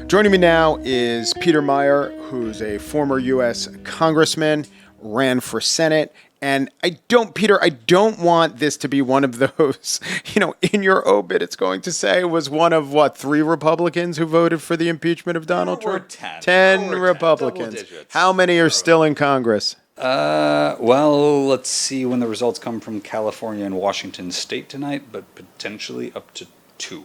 Joining me now is Peter Meijer, who's a former U.S. congressman, ran for Senate. And Peter, I don't want this to be one of those, in your obit, it's going to say was one of what, 3 Republicans who voted for the impeachment of Donald Trump? 10. 10 Republicans. How many are still in Congress? Well, let's see when the results come from California and Washington State tonight, but potentially up to 2.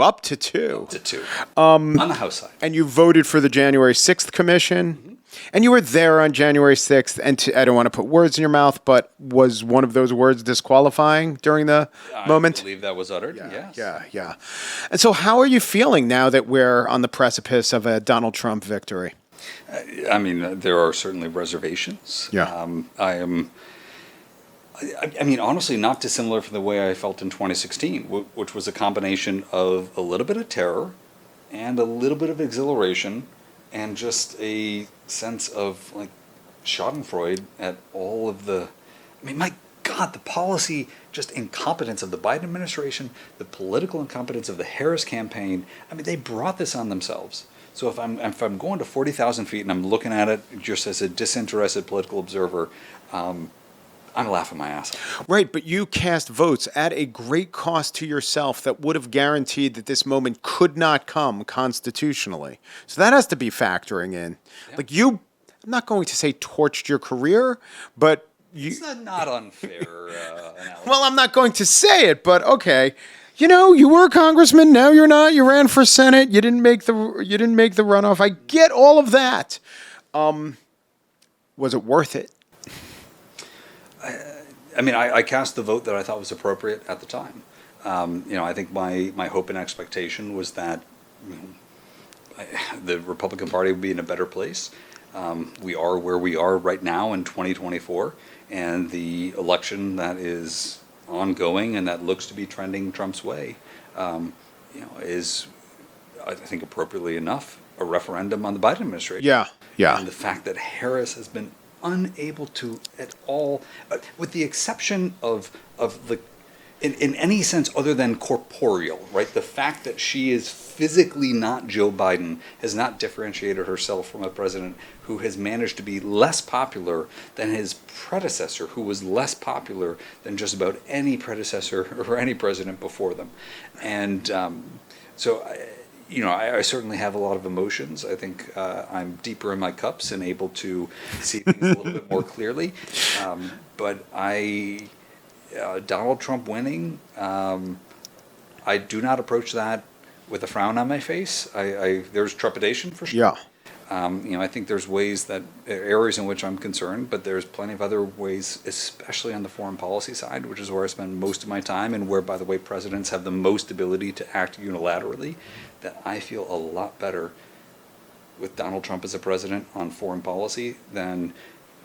Up to 2. Up to 2. On the House side. And you voted for the January 6th commission. Mm-hmm. And you were there on January 6th. And I don't want to put words in your mouth, but was one of those words disqualifying during the moment? I believe that was uttered, yes. Yeah. And so how are you feeling now that we're on the precipice of a Donald Trump victory? I mean, there are certainly reservations. Yeah. I mean, honestly, not dissimilar from the way I felt in 2016, which was a combination of a little bit of terror and a little bit of exhilaration and just a sense of, like, schadenfreude at all of the... I mean, my God, the policy, just incompetence of the Biden administration, the political incompetence of the Harris campaign. I mean, they brought this on themselves. So if I'm going to 40,000 feet and I'm looking at it just as a disinterested political observer, I'm laughing my ass off. Right, but you cast votes at a great cost to yourself that would have guaranteed that this moment could not come constitutionally. So that has to be factoring in. Yeah. Like I'm not going to say torched your career, but you... It's not unfair analogy. Well, I'm not going to say it, but okay. You were a congressman, now you're not. You ran for Senate. You didn't make the runoff. I get all of that. Was it worth it? I mean, I cast the vote that I thought was appropriate at the time. I think my hope and expectation was that the Republican Party would be in a better place. We are where we are right now in 2024, and the election that is ongoing and that looks to be trending Trump's way, is, I think, appropriately enough, a referendum on the Biden administration. Yeah. And the fact that Harris has been unable to at all, with the exception of the, in any sense other than corporeal, right? The fact that she is physically not Joe Biden has not differentiated herself from a president who has managed to be less popular than his predecessor, who was less popular than just about any predecessor or any president before them. And I certainly have a lot of emotions. I think I'm deeper in my cups and able to see things a little bit more clearly. But Donald Trump winning, I do not approach that with a frown on my face. There's trepidation for sure. Yeah. I think there's areas in which I'm concerned, but there's plenty of other ways, especially on the foreign policy side, which is where I spend most of my time and where, by the way, presidents have the most ability to act unilaterally, that I feel a lot better with Donald Trump as a president on foreign policy than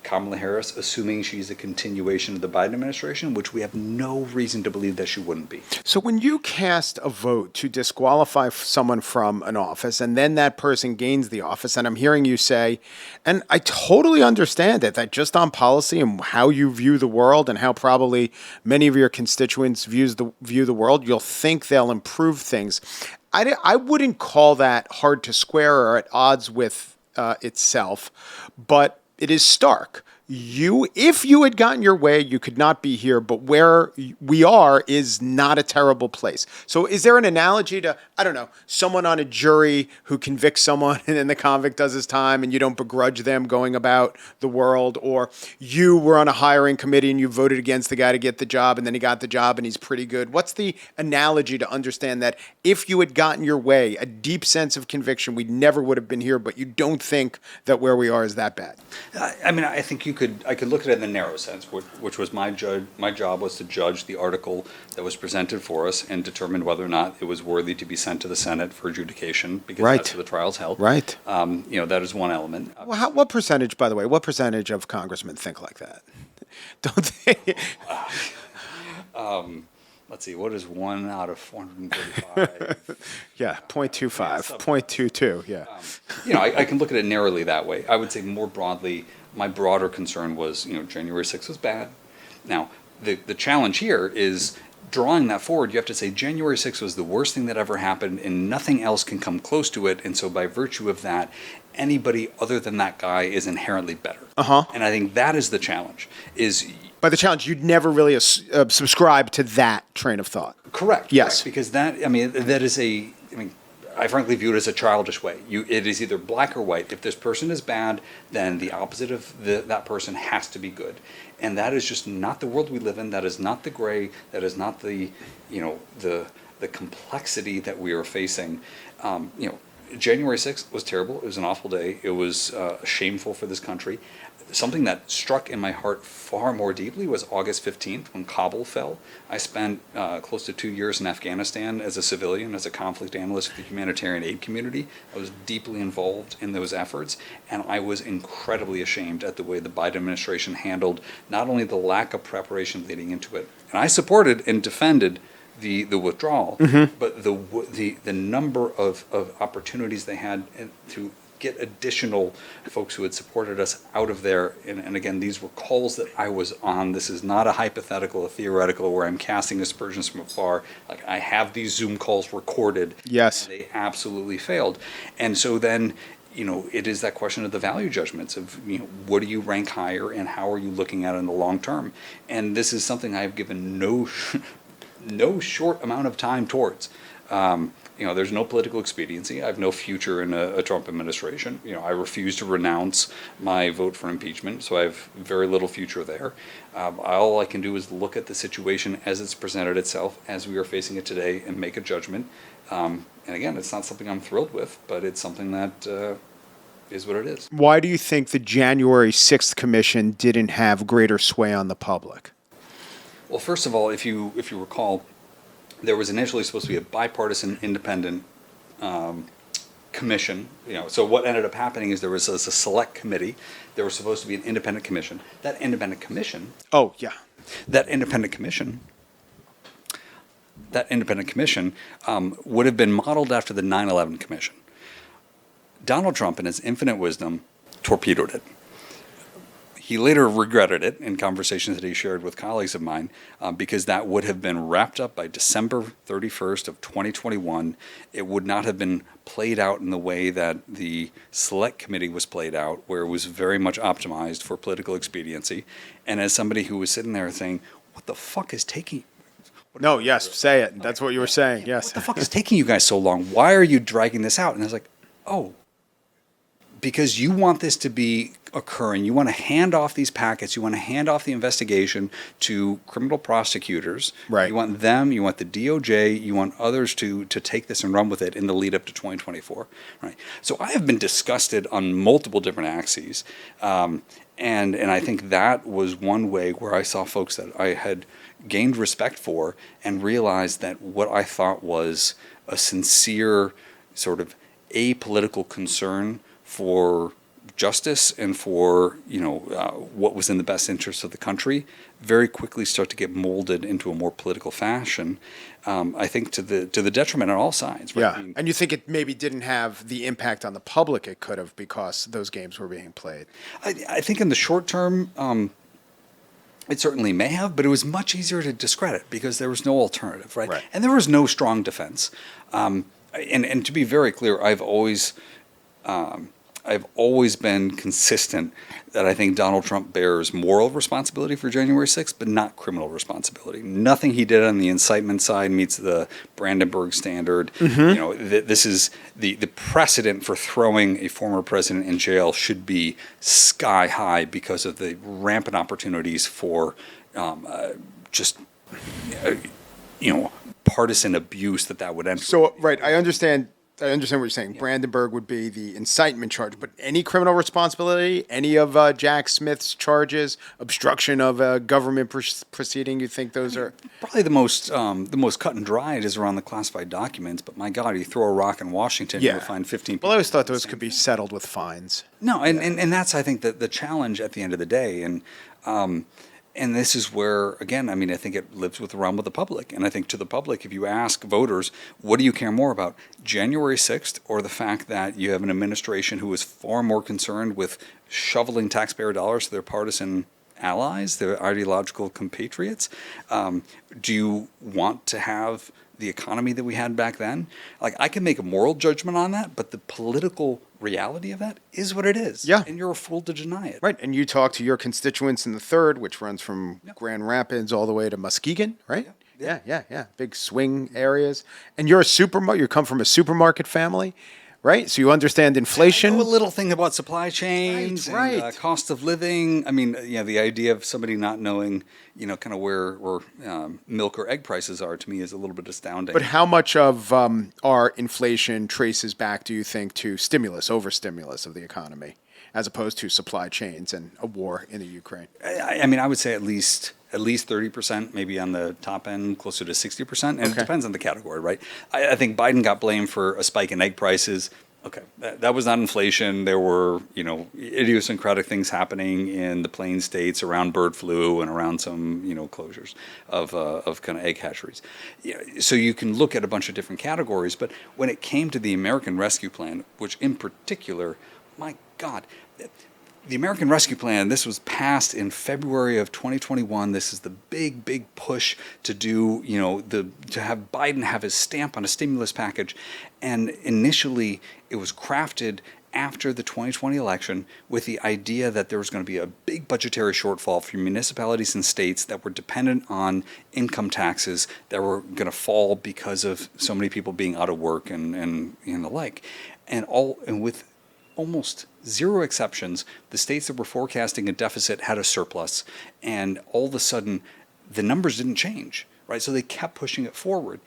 Kamala Harris, assuming she's a continuation of the Biden administration, which we have no reason to believe that she wouldn't be. So when you cast a vote to disqualify someone from an office and then that person gains the office, and I'm hearing you say, and I totally understand it, that just on policy and how you view the world and how probably many of your constituents view the world, you'll think they'll improve things. I wouldn't call that hard to square or at odds with itself, but it is stark. If you had gotten your way, you could not be here, but where we are is not a terrible place. So is there an analogy to, I don't know, someone on a jury who convicts someone and then the convict does his time and you don't begrudge them going about the world, or you were on a hiring committee and you voted against the guy to get the job and then he got the job and he's pretty good? What's the analogy to understand that if you had gotten your way, a deep sense of conviction, we never would have been here, but you don't think that where we are is that bad? I think I could look at it in the narrow sense, which was my job was to judge the article that was presented for us and determine whether or not it was worthy to be sent to the Senate for adjudication, because that's where the trial's held. Right. That is one element. Well, what percentage of congressmen think like that? Don't they? Let's see, what is 1 out of 435? Yeah, 0.25, 0.22, yeah. I can look at it narrowly that way. I would say more broadly, my broader concern was, January 6th was bad. Now, the challenge here is drawing that forward, you have to say January 6th was the worst thing that ever happened, and nothing else can come close to it. And so, by virtue of that, anybody other than that guy is inherently better. And I think that is the challenge. By the challenge, you'd never really subscribe to that train of thought. Correct. Yes. Correct, because that is I frankly view it as a childish way. It is either black or white. If this person is bad, then the opposite of that person has to be good. And that is just not the world we live in. That is not the gray. That is not the complexity that we are facing. January 6th was terrible. It was an awful day. It was shameful for this country. Something that struck in my heart far more deeply was August 15th when Kabul fell. I spent close to 2 years in Afghanistan as a civilian, as a conflict analyst for the humanitarian aid community. I was deeply involved in those efforts, and I was incredibly ashamed at the way the Biden administration handled not only the lack of preparation leading into it, and I supported and defended the withdrawal, but the number of opportunities they had to get additional folks who had supported us out of there. And again, these were calls that I was on. This is not a hypothetical, a theoretical, where I'm casting aspersions from afar. Like, I have these Zoom calls recorded. Yes. They absolutely failed. And so then, it is that question of the value judgments of, what do you rank higher and how are you looking at it in the long term? And this is something I've given no short amount of time towards. There's no political expediency. I have no future in a Trump administration. I refuse to renounce my vote for impeachment, so I have very little future there. All I can do is look at the situation as it's presented itself, as we are facing it today, and make a judgment. And again, it's not something I'm thrilled with, but it's something that is what it is. Why do you think the January 6th commission didn't have greater sway on the public? Well, first of all, if you recall, there was initially supposed to be a bipartisan independent commission. So what ended up happening is there was a select committee. There was supposed to be an independent commission. That independent commission. Oh, yeah. That independent commission would have been modeled after the 9/11 commission. Donald Trump, in his infinite wisdom, torpedoed it. He later regretted it in conversations that he shared with colleagues of mine, because that would have been wrapped up by December 31st of 2021. It would not have been played out in the way that the select committee was played out, where it was very much optimized for political expediency. And as somebody who was sitting there saying, what the fuck is taking... No, yes, say it. That's what you were saying, yes. What the fuck is taking you guys so long? Why are you dragging this out? And I was like, oh, because you want this to be occurring. You want to hand off these packets. You want to hand off the investigation to criminal prosecutors. Right. You want them, you want the DOJ, you want others to take this and run with it in the lead up to 2024. Right. So I have been disgusted on multiple different axes. And I think that was one way where I saw folks that I had gained respect for and realized that what I thought was a sincere sort of apolitical concern for justice and for what was in the best interest of the country very quickly start to get molded into a more political fashion. I think to the detriment on all sides. Right? Yeah, and you think it maybe didn't have the impact on the public it could have because those games were being played? I think in the short term, it certainly may have, but it was much easier to discredit because there was no alternative, right? And there was no strong defense. And to be very clear, I've always been consistent that I think Donald Trump bears moral responsibility for January 6th, but not criminal responsibility. Nothing he did on the incitement side meets the Brandenburg standard. This is the precedent for throwing a former president in jail should be sky high because of the rampant opportunities for partisan abuse that would end. So, right, I understand what you're saying. Yeah. Brandenburg would be the incitement charge, but any criminal responsibility, any of Jack Smith's charges, obstruction of a government proceeding, you think those are probably the most cut and dried is around the classified documents. But my God, you throw a rock in Washington, you'll find 15 people. Well, I always thought those could be settled with fines. No, and that's I think the challenge at the end of the day, and this is where, again, I think it lives with the realm of the public. And I think to the public, if you ask voters, what do you care more about, January 6th or the fact that you have an administration who is far more concerned with shoveling taxpayer dollars to their partisan allies, their ideological compatriots? Do you want to have the economy that we had back then? Like, I can make a moral judgment on that, but the political reality of that is what it is. Yeah. And you're a fool to deny it. Right. And you talk to your constituents in the third, which runs from Yep. Grand Rapids all the way to Muskegon, right? Yeah. Yeah. Big swing areas. And you're a you come from a supermarket family, right? So you understand inflation. I know a little thing about supply chains Right. and cost of living. I mean, the idea of somebody not knowing, kind of where milk or egg prices are, to me is a little bit astounding. But how much of our inflation traces back, do you think, to overstimulus of the economy, as opposed to supply chains and a war in the Ukraine? I mean, I would say at least 30%, maybe on the top end, closer to 60%. And It depends on the category, right? I think Biden got blamed for a spike in egg prices. Okay, that was not inflation. There were, idiosyncratic things happening in the plain states around bird flu and around some, closures of kind of egg hatcheries. So you can look at a bunch of different categories. But when it came to the American Rescue Plan, which in particular, my God, the American Rescue Plan, this was passed in February of 2021. This is the big push to do, to have Biden have his stamp on a stimulus package. And initially, it was crafted after the 2020 election with the idea that there was going to be a big budgetary shortfall for municipalities and states that were dependent on income taxes that were going to fall because of so many people being out of work and the like. And with almost zero exceptions, the states that were forecasting a deficit had a surplus, and all of a sudden, the numbers didn't change, right? So they kept pushing it forward.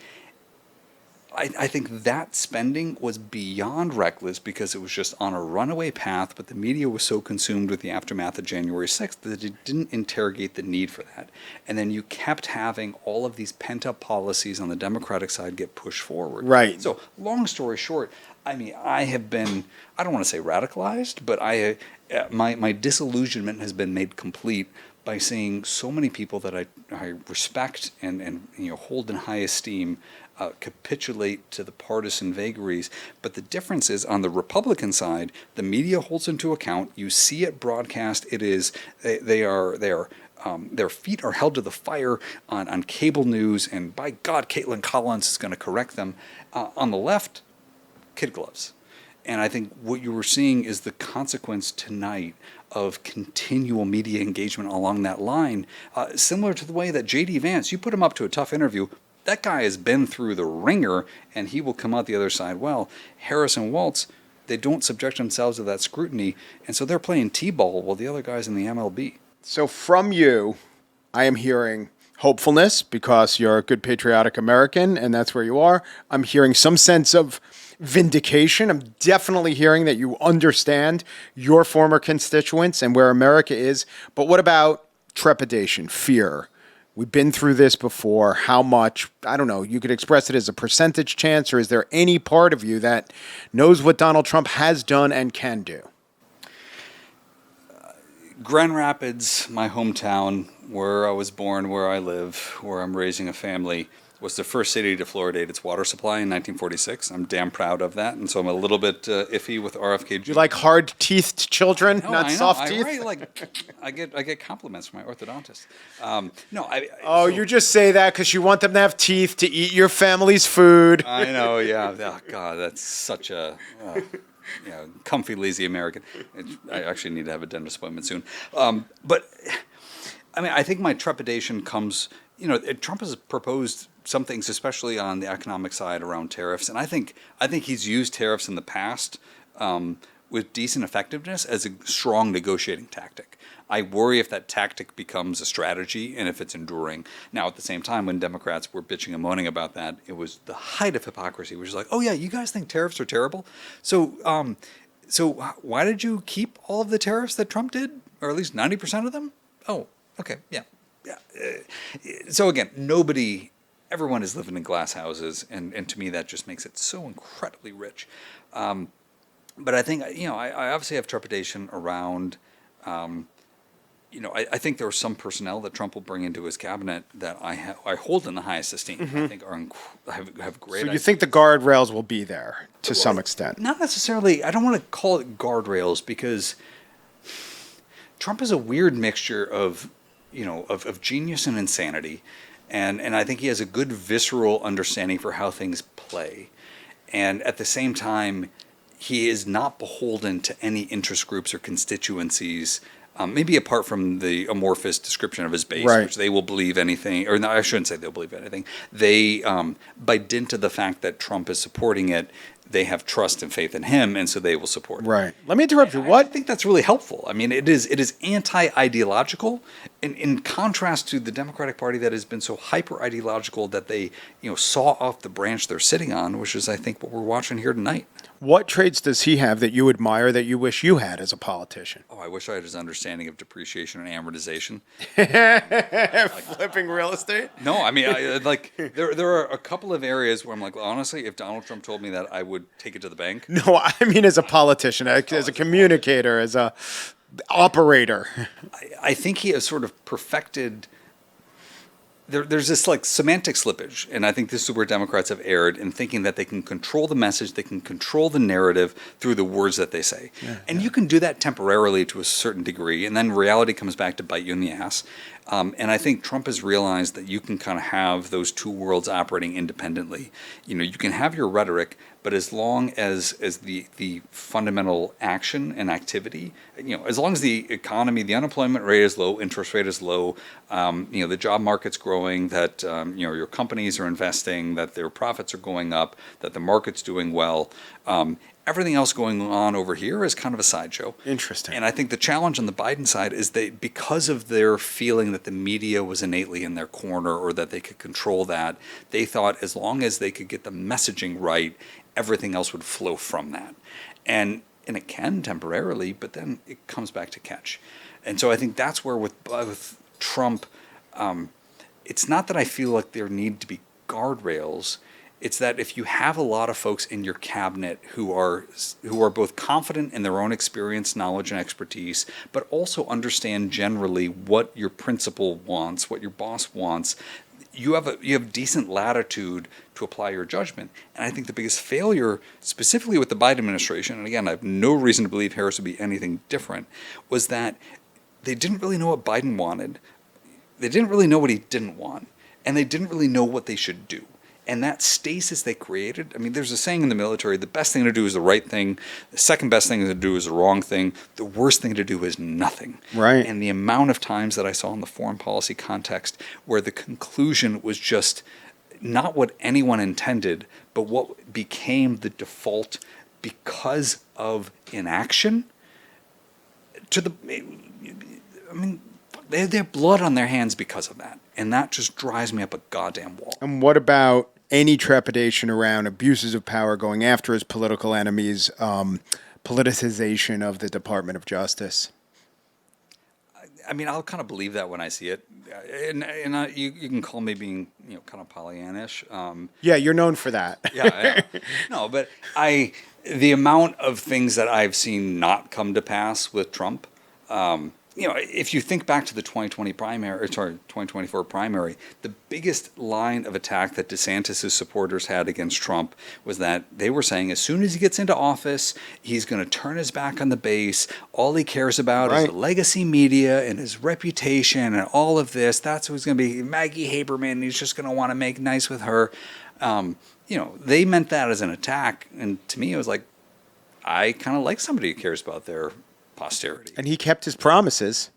I think that spending was beyond reckless because it was just on a runaway path, but the media was so consumed with the aftermath of January 6th that it didn't interrogate the need for that. And then you kept having all of these pent-up policies on the Democratic side get pushed forward. Right. So long story short, I mean, I have been, I don't want to say radicalized, but my disillusionment has been made complete by seeing so many people that I respect and hold in high esteem capitulate to the partisan vagaries. But the difference is, on the Republican side, the media holds into account. You see it broadcast. It is their feet are held to the fire on cable news, and by God, Caitlin Collins is going to correct them. On the left, kid gloves. And I think what you were seeing is the consequence tonight of continual media engagement along that line, similar to the way that J.D. Vance, you put him up to a tough interview, that guy has been through the ringer, and he will come out the other side well. Harris and Waltz, they don't subject themselves to that scrutiny, and so they're playing T-ball while the other guy's in the MLB. So from you, I am hearing hopefulness because you're a good patriotic American, and that's where you are. I'm hearing some sense of vindication. I'm definitely hearing that you understand your former constituents and where America is. But what about trepidation, fear? We've been through this before. How much? I don't know. You could express it as a percentage chance, or is there any part of you that knows what Donald Trump has done and can do? Grand Rapids, my hometown, where I was born, where I live, where I'm raising a family, was the first city to fluoridate its water supply in 1946. I'm damn proud of that, and so I'm a little bit iffy with RFK Jr. You like hard-teethed children, No, not I know. soft teeth? I get compliments from my orthodontist. You just say that because you want them to have teeth to eat your family's food. I know, yeah. Oh, God, that's such a comfy, lazy American. I actually need to have a dentist appointment soon. But I mean, I think my trepidation comes. Trump has proposed some things, especially on the economic side around tariffs, and I think he's used tariffs in the past with decent effectiveness as a strong negotiating tactic. I worry if that tactic becomes a strategy and if it's enduring. Now, at the same time, when Democrats were bitching and moaning about that, it was the height of hypocrisy, which is like, oh yeah, you guys think tariffs are terrible? So why did you keep all of the tariffs that Trump did, or at least 90% of them? Oh, okay, yeah. So again, everyone is living in glass houses, and to me that just makes it so incredibly rich. But I think, I obviously have trepidation around, I think there are some personnel that Trump will bring into his cabinet that I hold in the highest esteem. Mm-hmm. I think have great. So you think the guardrails will be there to some extent? Not necessarily. I don't want to call it guardrails because Trump is a weird mixture of, of genius and insanity. And I think he has a good visceral understanding for how things play. And at the same time, he is not beholden to any interest groups or constituencies, maybe apart from the amorphous description of his base, Right. which they will believe anything, or no, I shouldn't say they'll believe anything. They, by dint of the fact that Trump is supporting it, they have trust and faith in him, and so they will support it. Right. Let me interrupt you. I What? think that's really helpful. I mean, it is anti-ideological, in contrast to the Democratic Party that has been so hyper-ideological that they, saw off the branch they're sitting on, which is, I think, what we're watching here tonight. What traits does he have that you admire that you wish you had as a politician? Oh, I wish I had his understanding of depreciation and amortization. Flipping real estate? No, I mean, there are a couple of areas where I'm like, well, honestly, if Donald Trump told me that, I would take it to the bank. No, I mean as a politician, as a communicator, as a operator. I think he has sort of perfected. There's this like semantic slippage, and I think this is where Democrats have erred in thinking that they can control the message, they can control the narrative through the words that they say. And you can do that temporarily to a certain degree, and then reality comes back to bite you in the ass. And I think Trump has realized that you can kind of have those two worlds operating independently. You can have your rhetoric, but as long as the fundamental action and activity, as long as the economy, the unemployment rate is low, interest rate is low, the job market's growing, that your companies are investing, that their profits are going up, that the market's doing well. Everything else going on over here is kind of a sideshow. Interesting. And I think the challenge on the Biden side is because of their feeling that the media was innately in their corner or that they could control that, they thought as long as they could get the messaging right, everything else would flow from that. And it can temporarily, but then it comes back to catch. And so I think that's where with Trump, it's not that I feel like there need to be guardrails. It's that if you have a lot of folks in your cabinet who are both confident in their own experience, knowledge, and expertise, but also understand generally what your principal wants, what your boss wants, you have decent latitude to apply your judgment. And I think the biggest failure, specifically with the Biden administration, and again, I have no reason to believe Harris would be anything different, was that they didn't really know what Biden wanted. They didn't really know what he didn't want. And they didn't really know what they should do. And that stasis they created, I mean, there's a saying in the military, the best thing to do is the right thing. The second best thing to do is the wrong thing. The worst thing to do is nothing. Right. And the amount of times that I saw in the foreign policy context where the conclusion was just not what anyone intended, but what became the default because of inaction, they have blood on their hands because of that. And that just drives me up a goddamn wall. And what about any trepidation around abuses of power going after his political enemies, politicization of the Department of Justice? I mean, I'll kind of believe that when I see it. You can call me being, kind of Pollyannish. Yeah, you're known for that. Yeah. No, but the amount of things that I've seen not come to pass with Trump, if you think back to the 2024 primary, the biggest line of attack that DeSantis' supporters had against Trump was that they were saying as soon as he gets into office, he's going to turn his back on the base. All he cares about is the legacy media and his reputation and all of this. That's who's going to be Maggie Haberman. He's just going to want to make nice with her. They meant that as an attack. And to me, it was like, I kind of like somebody who cares about their posterity. And he kept his promises.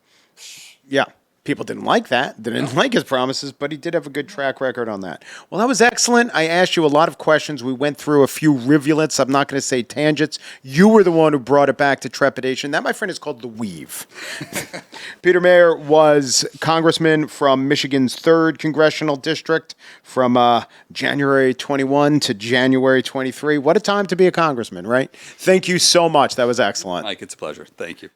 Yeah. People didn't like that. They didn't like his promises, but he did have a good track record on that. Well, that was excellent. I asked you a lot of questions. We went through a few rivulets. I'm not going to say tangents. You were the one who brought it back to trepidation. That, my friend, is called the weave. Peter Meijer was congressman from Michigan's 3rd Congressional District from January 21 to January 23. What a time to be a congressman, right? Thank you so much. That was excellent. Mike, it's a pleasure. Thank you.